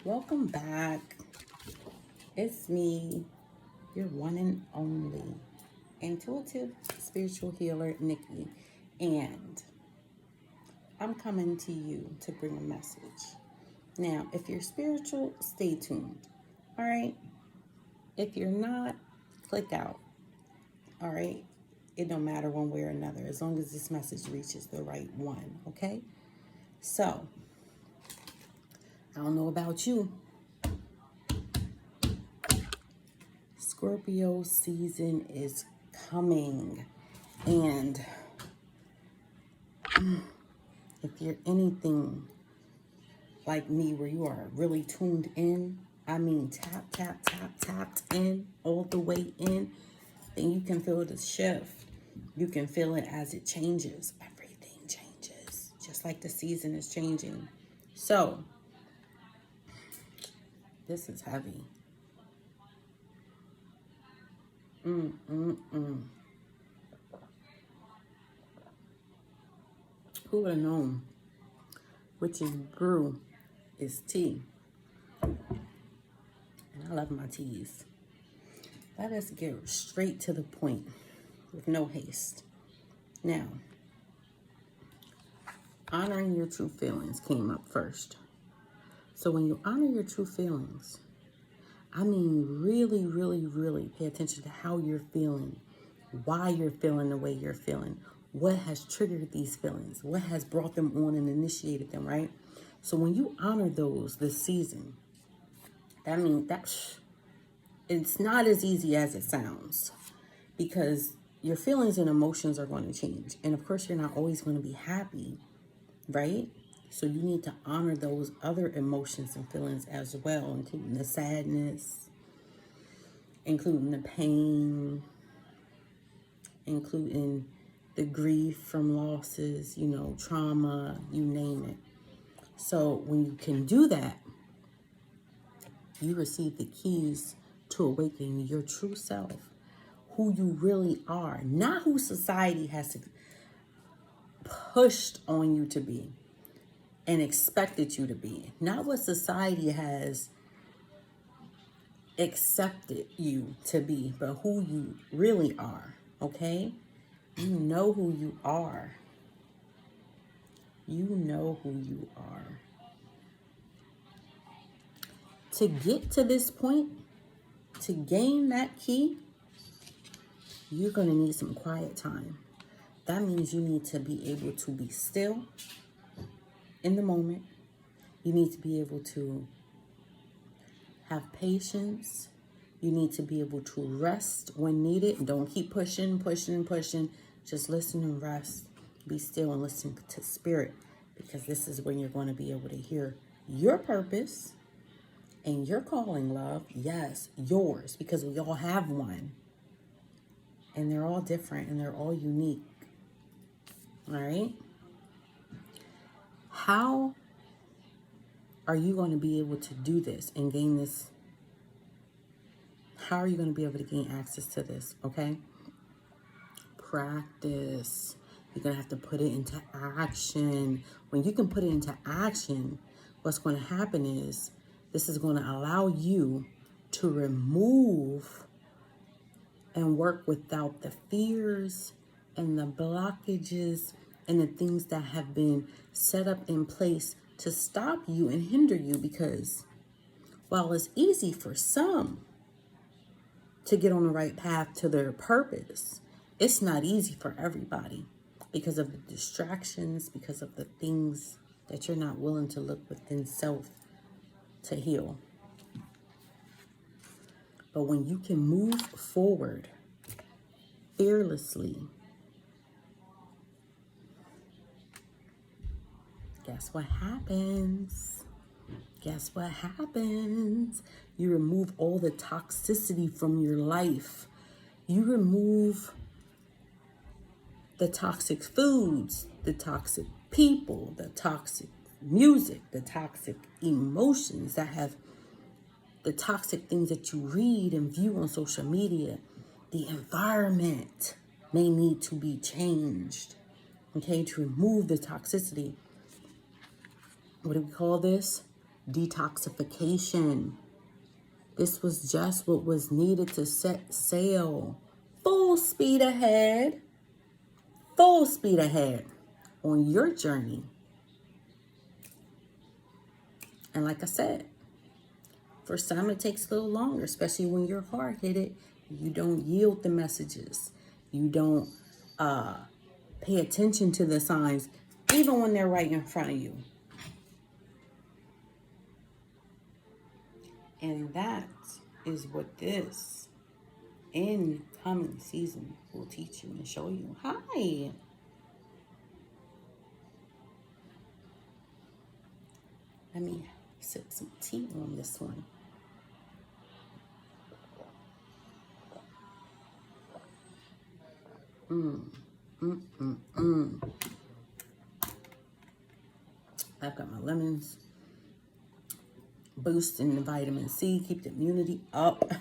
Welcome back. It's me, your one and only intuitive spiritual healer, Nikki. And I'm coming to you to bring a message. Now, if you're spiritual, stay tuned. All right? If you're not, click out. All right? It don't matter one way or another as long as this message reaches the right one. Okay? So, I don't know about you. Scorpio season is coming. And if you're anything like me where you are really tuned in, I mean tapped in, all the way in, then you can feel the shift. You can feel it as it changes. Everything changes, just like the season is changing. So, this is heavy. Who would have known? Which is brew is tea. And I love my teas. Let us get straight to the point with no haste. Now, honoring your true feelings came up first. So when you honor your true feelings, I mean really pay attention to how you're feeling, why you're feeling the way you're feeling, what has triggered these feelings, what has brought them on and initiated them, right? So when you honor those this season, that means that it's not as easy as it sounds, because your feelings and emotions are going to change. And of course, you're not always going to be happy, right? So you need to honor those other emotions and feelings as well, including the sadness, including the pain, including the grief from losses, trauma, you name it. So when you can do that, you receive the keys to awakening your true self, who you really are, not who society has pushed on you to be and expected you to be, not what society has accepted you to be, but who you really are, okay? You know who you are. You know who you are. To get to this point, to gain that key, you're going to need some quiet time. That means you need to be able to be still in the moment. You need to be able to have patience. You need to be able to rest when needed. Don't keep pushing. Just listen and rest. Be still and listen to spirit, because this is when you're going to be able to hear your purpose and your calling, love. Yes, yours, because we all have one. And they're all different and they're all unique. All right? How are you going to be able to do this and gain this? How are you going to be able to gain access to this? Okay? Practice. You're going to have to put it into action. When you can put it into action, what's going to happen is this is going to allow you to remove and work without the fears and the blockages and the things that have been set up in place to stop you and hinder you. Because while it's easy for some to get on the right path to their purpose, it's not easy for everybody, because of the distractions, because of the things that you're not willing to look within self to heal. But when you can move forward fearlessly, guess what happens? Guess what happens? You remove all the toxicity from your life. You remove the toxic foods, the toxic people, the toxic music, the toxic emotions that have the toxic things that you read and view on social media. The environment may need to be changed, okay, to remove the toxicity. What do we call this? detoxification. This was just what was needed to set sail. Full speed ahead. Full speed ahead on your journey. And like I said, for some it takes a little longer, especially when you're hard-headed. You don't yield the messages. You don't pay attention to the signs, even when they're right in front of you. And that is what this incoming season will teach you and show you. Hi. Let me sip some tea on this one. I've got my lemons. Boosting the vitamin C, keep the immunity up.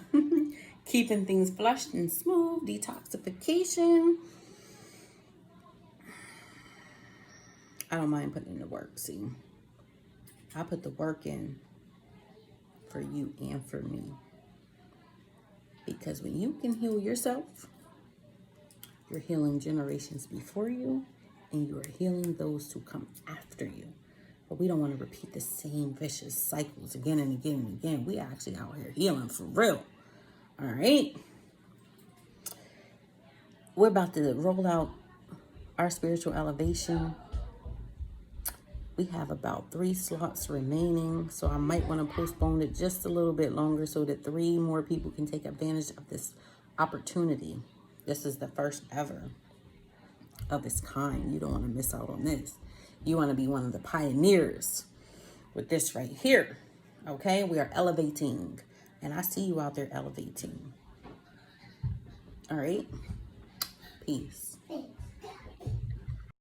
Keeping things flushed and smooth. Detoxification. I don't mind putting in the work, see. I put the work in for you and for me. Because when you can heal yourself, you're healing generations before you, and you are healing those who come after you. But we don't want to repeat the same vicious cycles again and again and again. We actually out here healing for real. All right. We're about to roll out our spiritual elevation. We have about 3 slots remaining, so I might want to postpone it just a little bit longer so that 3 more people can take advantage of this opportunity. This is the first ever of its kind. You don't want to miss out on this. You want to be one of the pioneers with this right here. Okay? We are elevating. And I see you out there elevating. All right? Peace.